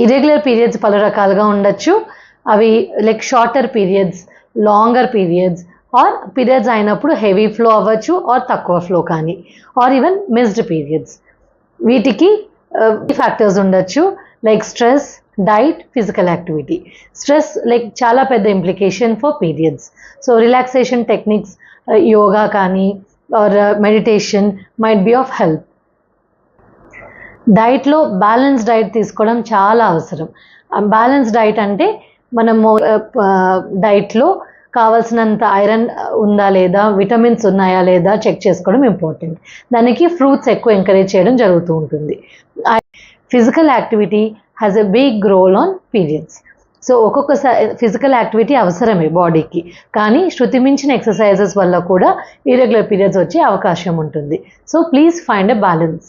Irregular periods పలు రకాలుగా ఉండొచ్చు. అవి like shorter periods, longer periods, or periods అయినప్పుడు హెవీ ఫ్లో అవ్వచ్చు ఆర్ తక్కువ ఫ్లో కానీ, ఆర్ ఈవెన్ మిస్డ్ పీరియడ్స్. వీటికి ఫ్యాక్టర్స్ ఉండొచ్చు like stress, diet, physical activity. Stress like చాలా పెద్ద implication for periods. So relaxation techniques, yoga కానీ or meditation might be of help. డైట్లో బ్యాలెన్స్ డైట్ తీసుకోవడం చాలా అవసరం. బ్యాలెన్స్ డైట్ అంటే మనము డైట్లో కావాల్సినంత ఐరన్ ఉందా లేదా, విటమిన్స్ ఉన్నాయా లేదా చెక్ చేసుకోవడం ఇంపార్టెంట్. దానికి ఫ్రూట్స్ ఎక్కువ ఎంకరేజ్ చేయడం జరుగుతూ ఉంటుంది. Physical activity has a big role on periods. So ఒక్కొక్కసారి ఫిజికల్ యాక్టివిటీ అవసరమే బాడీకి, కానీ శృతి మించిన ఎక్సర్సైజెస్ వల్ల కూడా ఇర్రెగ్యులర్ పీరియడ్స్ వచ్చే అవకాశం ఉంటుంది. So please find a balance.